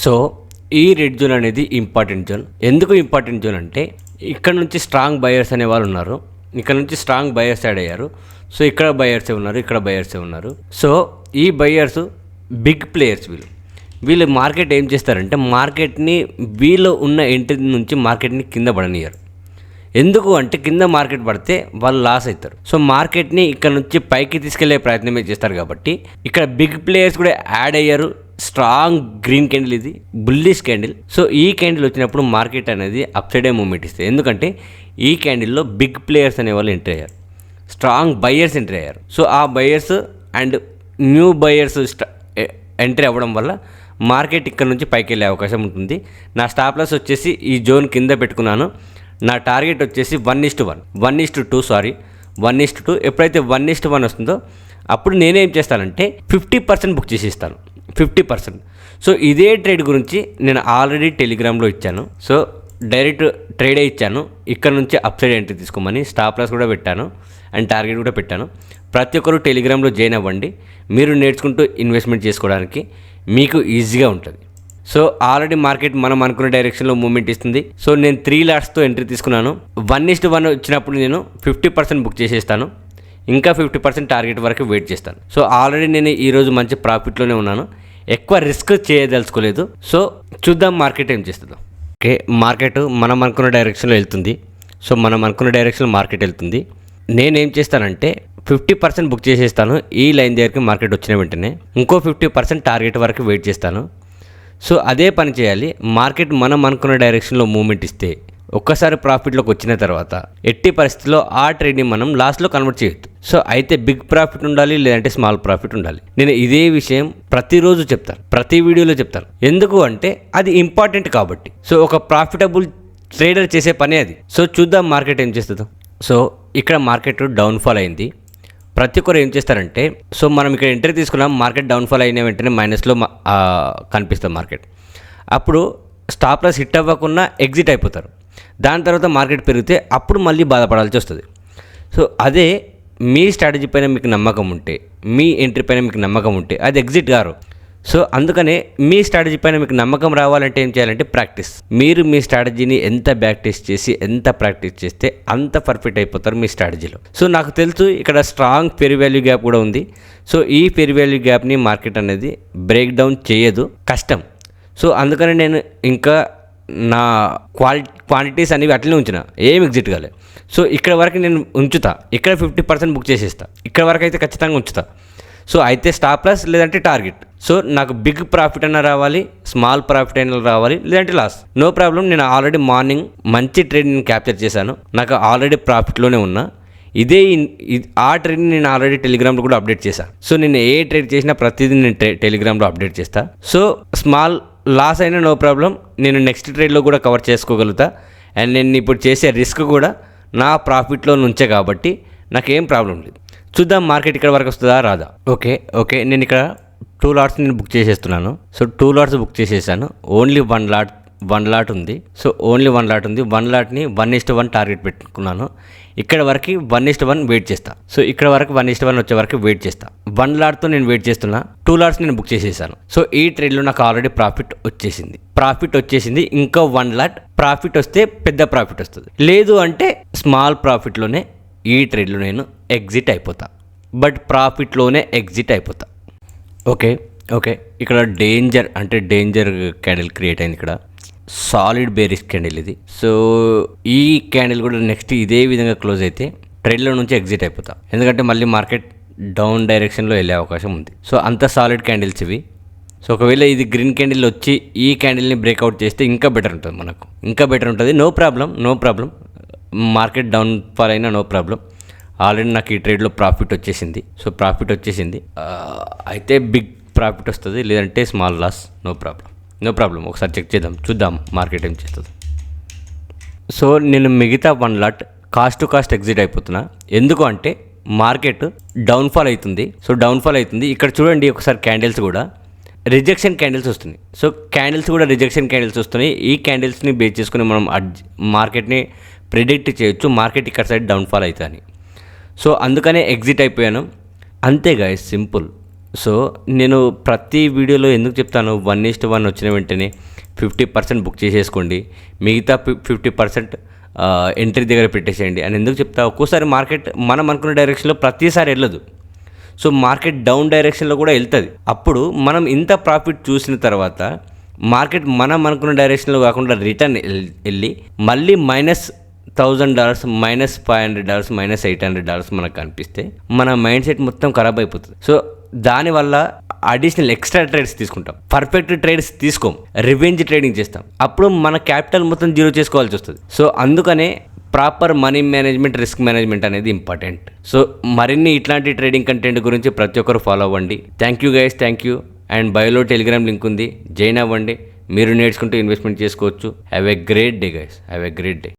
So ఈ red zone అనేది important zone. ఎందుకు ఇంపార్టెంట్ జోన్ అంటే ఇక్కడ నుంచి స్ట్రాంగ్ బయర్స్ అనే వాళ్ళు ఉన్నారు, ఇక్కడ నుంచి స్ట్రాంగ్ బయర్స్ యాడ్ అయ్యారు. సో ఇక్కడ బయర్సే ఉన్నారు, ఇక్కడ బయర్సే ఉన్నారు. సో ఈ బయర్స్ బిగ్ ప్లేయర్స్. వీళ్ళు మార్కెట్ ఏం చేస్తారంటే మార్కెట్ని వీళ్ళు ఉన్న ఎంట్రీ నుంచి మార్కెట్ని కింద పడనియరు. ఎందుకు అంటే కింద మార్కెట్ పడితే వాళ్ళు లాస్ అవుతారు. సో మార్కెట్ని ఇక్కడ నుంచి పైకి తీసుకెళ్లే ప్రయత్నమే చేస్తారు. కాబట్టి ఇక్కడ బిగ్ ప్లేయర్స్ కూడా యాడ్ అయ్యారు. స్ట్రాంగ్ గ్రీన్ క్యాండిల్, ఇది బుల్లిష్ క్యాండిల్. సో ఈ క్యాండిల్ వచ్చినప్పుడు మార్కెట్ అనేది అప్ సైడ్ మూమెంట్ ఇస్తుంది. ఎందుకంటే ఈ క్యాండిల్లో బిగ్ ప్లేయర్స్ అనేవాళ్ళు ఎంట్రీ అయ్యారు, స్ట్రాంగ్ బయర్స్ ఎంట్రీ అయ్యారు. సో ఆ buyers and new buyers entry అవ్వడం వల్ల మార్కెట్ ఇక్కడ నుంచి పైకి వెళ్ళే అవకాశం ఉంటుంది. నా స్టాప్ లాస్ వచ్చేసి ఈ జోన్ కింద పెట్టుకున్నాను. నా టార్గెట్ వచ్చేసి 1:1, 1:2. ఎప్పుడైతే 1:1 వస్తుందో అప్పుడు నేనేం చేస్తానంటే 50% బుక్ చేసి ఇస్తాను, 50%. సో ఇదే ట్రేడ్ గురించి నేను ఆల్రెడీ టెలిగ్రామ్లో ఇచ్చాను. సో డైరెక్ట్ ట్రేడే ఇచ్చాను. ఇక్కడ నుంచి అప్ సైడ్ ఎంట్రీ తీసుకోమని స్టాప్ లాస్ కూడా పెట్టాను అండ్ టార్గెట్ కూడా పెట్టాను. ప్రతి ఒక్కరు టెలిగ్రామ్లో జాయిన్ అవ్వండి. మీరు నేర్చుకుంటూ ఇన్వెస్ట్మెంట్ చేసుకోవడానికి మీకు ఈజీగా ఉంటుంది. సో ఆల్రెడీ మార్కెట్ మనం అనుకున్న డైరెక్షన్లో మూవ్మెంట్ ఇస్తుంది. సో నేను 3 లాట్స్తో ఎంట్రీ తీసుకున్నాను. 1:1 వచ్చినప్పుడు నేను 50% బుక్ చేసేస్తాను, ఇంకా 50% టార్గెట్ వరకు వెయిట్ చేస్తాను. సో ఆల్రెడీ నేను ఈరోజు మంచి ప్రాఫిట్లోనే ఉన్నాను, ఎక్కువ రిస్క్ చేయదలుచుకోలేదు. సో చూద్దాం మార్కెట్ ఏం చేస్తుందో. ఓకే, మార్కెట్ మనం అనుకున్న డైరెక్షన్లో వెళ్తుంది. సో మనం అనుకున్న డైరెక్షన్లో మార్కెట్ వెళ్తుంది. నేనేం చేస్తానంటే 50% బుక్ చేసేస్తాను. ఈ లైన్ దగ్గరికి మార్కెట్ వచ్చిన వెంటనే ఇంకో 50% టార్గెట్ వరకు వెయిట్ చేస్తాను. సో అదే పని చేయాలి. మార్కెట్ మనం అనుకున్న డైరెక్షన్లో మూవ్మెంట్ ఇస్తే ఒక్కసారి ప్రాఫిట్లోకి వచ్చిన తర్వాత ఎట్టి పరిస్థితుల్లో ఆ ట్రేడ్ని మనం లాస్ట్లో కన్వర్ట్ చేయొద్దు. సో అయితే బిగ్ ప్రాఫిట్ ఉండాలి, లేదంటే స్మాల్ ప్రాఫిట్ ఉండాలి. నేను ఇదే విషయం ప్రతిరోజు చెప్తాను, ప్రతి వీడియోలో చెప్తాను. ఎందుకు అంటే అది ఇంపార్టెంట్ కాబట్టి. సో ఒక ప్రాఫిటబుల్ ట్రేడర్ చేసే పనే అది. సో చూద్దాం మార్కెట్ ఏం చేస్తుందో. సో ఇక్కడ మార్కెట్ డౌన్ఫాల్ అయింది. ప్రతి ఒక్కరు ఏం చేస్తారంటే, సో మనం ఇక్కడ ఎంట్రీ తీసుకున్నాం, మార్కెట్ డౌన్ఫాల్ అయిన వెంటనే మైనస్లో కనిపిస్తుంది మార్కెట్. అప్పుడు స్టాప్ లాస్ హిట్ అవ్వకుండా ఎగ్జిట్ అయిపోతారు. దాని తర్వాత మార్కెట్ పెరిగితే అప్పుడు మళ్ళీ బాధపడాల్సి వస్తుంది. సో అదే మీ స్ట్రాటజీ పైన మీకు నమ్మకం ఉంటే, మీ ఎంట్రీ పైన మీకు నమ్మకం ఉంటే అది ఎగ్జిట్ గారు. సో అందుకనే మీ స్ట్రాటజీ పైన మీకు నమ్మకం రావాలంటే ఏం చేయాలంటే ప్రాక్టీస్. మీరు మీ స్ట్రాటజీని ఎంత ప్రాక్టీస్ చేసి ఎంత ప్రాక్టీస్ చేస్తే అంత పర్ఫెక్ట్ అయిపోతారు మీ స్ట్రాటజీలో. సో నాకు తెలుసు ఇక్కడ స్ట్రాంగ్ ఫెయిర్ వాల్యూ గ్యాప్ కూడా ఉంది. సో ఈ ఫెయిర్ వాల్యూ గ్యాప్ని మార్కెట్ అనేది బ్రేక్ డౌన్ చేయదు, కష్టం. సో అందుకని నేను ఇంకా నా క్వాంటిటీస్ అనేవి అట్లనే ఉంచిన, ఏం ఎగ్జిట్ కాలే. సో ఇక్కడ వరకు నేను ఉంచుతా, ఇక్కడ 50% బుక్ చేసేస్తా, ఇక్కడ వరకు అయితే ఖచ్చితంగా ఉంచుతా. సో అయితే స్టాప్ లాస్ లేదంటే టార్గెట్. సో నాకు బిగ్ ప్రాఫిట్ అయినా రావాలి, స్మాల్ ప్రాఫిట్ అయినా రావాలి, లేదంటే లాస్, నో ప్రాబ్లం. నేను ఆల్రెడీ మార్నింగ్ మంచి ట్రేడ్ నేను క్యాప్చర్ చేశాను, నాకు ఆల్రెడీ ప్రాఫిట్లోనే ఉన్నా. ఆ ట్రేడ్ని నేను ఆల్రెడీ టెలిగ్రామ్లో కూడా అప్డేట్ చేశాను. సో నేను ఏ ట్రేడ్ చేసినా ప్రతిదీ నేను టెలిగ్రామ్లో అప్డేట్ చేస్తా. సో స్మాల్ లాస్ అయినా నో ప్రాబ్లం, నేను నెక్స్ట్ ట్రేడ్లో కూడా కవర్ చేసుకోగలుగుతా. అండ్ నేను ఇప్పుడు చేసే రిస్క్ కూడా నా ప్రాఫిట్లో నుంచే కాబట్టి నాకేం ప్రాబ్లం లేదు. చూద్దాం మార్కెట్ ఇక్కడ వరకు వస్తుందా రాదా. ఓకే నేను ఇక్కడ 2 లాట్స్ నేను బుక్ చేసేస్తున్నాను. సో 2 లాట్స్ బుక్ చేసేసాను. ఓన్లీ 1 లాట్ ఉంది. సో ఓన్లీ 1 లాట్ ఉంది. 1 లాట్ని 1:1 టార్గెట్ పెట్టుకున్నాను. ఇక్కడ వరకు 1:1 వెయిట్ చేస్తా. సో ఇక్కడ వరకు 1:1 వచ్చే వరకు వెయిట్ చేస్తా. 1 లాట్తో నేను వెయిట్ చేస్తున్నా. 2 లాట్స్ నేను బుక్ చేసేసాను. సో ఈ ట్రేడ్లో నాకు ఆల్రెడీ ప్రాఫిట్ వచ్చేసింది. ఇంకా 1 లాట్ ప్రాఫిట్ వస్తే పెద్ద ప్రాఫిట్ వస్తుంది, లేదు అంటే స్మాల్ ప్రాఫిట్లోనే ఈ ట్రేడ్లో నేను ఎగ్జిట్ అయిపోతా. బట్ ప్రాఫిట్లోనే ఎగ్జిట్ అయిపోతా. ఓకే ఇక్కడ డేంజర్ క్యాండిల్ క్రియేట్ అయింది. ఇక్కడ సాలిడ్ బేరిష్ క్యాండిల్ ఇది. సో ఈ క్యాండిల్ కూడా నెక్స్ట్ ఇదే విధంగా క్లోజ్ అయితే ట్రేడ్లో నుంచి ఎగ్జిట్ అయిపోతా, ఎందుకంటే మళ్ళీ మార్కెట్ డౌన్ డైరెక్షన్లో వెళ్ళే అవకాశం ఉంది. సో అంత సాలిడ్ క్యాండిల్స్ ఇవి. సో ఒకవేళ ఇది గ్రీన్ క్యాండిల్ వచ్చి ఈ క్యాండిల్ని బ్రేక్అవుట్ చేస్తే ఇంకా బెటర్ ఉంటుంది, మనకు ఇంకా బెటర్ ఉంటుంది. No problem market downfall అయినా నో ప్రాబ్లం. ఆల్రెడీ నాకు ఈ ట్రేడ్లో ప్రాఫిట్ వచ్చేసింది. సో ప్రాఫిట్ వచ్చేసింది, అయితే బిగ్ ప్రాఫిట్ వస్తుంది, లేదంటే స్మాల్ లాస్, నో ప్రాబ్లం. ఒకసారి చెక్ చేద్దాం, చూద్దాం మార్కెట్ ఏం చేస్తుంది. సో నేను మిగతా 1 lot cost to cost exit అయిపోతున్నా. ఎందుకు అంటే మార్కెట్ డౌన్ఫాల్ అవుతుంది. సో డౌన్ఫాల్ అవుతుంది. ఇక్కడ చూడండి ఒకసారి క్యాండిల్స్ కూడా రిజెక్షన్ క్యాండిల్స్ వస్తున్నాయి. సో క్యాండిల్స్ కూడా రిజెక్షన్ క్యాండిల్స్ వస్తున్నాయి. ఈ క్యాండిల్స్ని బేస్ చేసుకుని మనం మార్కెట్ని ప్రిడిక్ట్ చేయొచ్చు, మార్కెట్ ఇక్కడ సైడ్ డౌన్ఫాల్ అవుతుందని. సో అందుకనే ఎగ్జిట్ అయిపోయాను, అంతే గైస్, సింపుల్. సో నేను ప్రతి వీడియోలో ఎందుకు చెప్తాను 1:1 వచ్చిన వెంటనే 50% బుక్ చేసేసుకోండి, మిగతా 50% ఎంట్రీ దగ్గర పెట్టేసేయండి అని ఎందుకు చెప్తా. ఒక్కోసారి మార్కెట్ మనం అనుకున్న డైరెక్షన్లో ప్రతిసారి వెళ్ళదు. సో మార్కెట్ డౌన్ డైరెక్షన్లో కూడా వెళ్తుంది. అప్పుడు మనం ఇంత ప్రాఫిట్ చూసిన తర్వాత మార్కెట్ మనం అనుకున్న డైరెక్షన్లో కాకుండా రిటర్న్ వెళ్ళి మళ్ళీ -$1,000, -$500, -$800 మనకు కనిపిస్తే మన మైండ్ సెట్ మొత్తం ఖరాబ్ అయిపోతుంది. సో దానివల్ల అడిషనల్ ఎక్స్ట్రా ట్రేడ్స్ తీసుకుంటాం, పర్ఫెక్ట్ ట్రేడ్స్ తీసుకోం, రివెంజ్ ట్రేడింగ్ చేస్తాం. అప్పుడు మన క్యాపిటల్ మొత్తం జీరో చేసుకోవాల్సి వస్తుంది. సో అందుకనే proper money management, risk management అనేది ఇంపార్టెంట్. సో మరిన్ని ఇట్లాంటి ట్రేడింగ్ కంటెంట్ గురించి ప్రతి ఒక్కరు ఫాలో అవ్వండి. Thank you guys, thank you. And బయోలో టెలిగ్రామ్ లింక్ ఉంది, జాయిన్ అవ్వండి. మీరు నేర్చుకుంటూ ఇన్వెస్ట్మెంట్ చేసుకోవచ్చు. Have a great day guys, have a great day.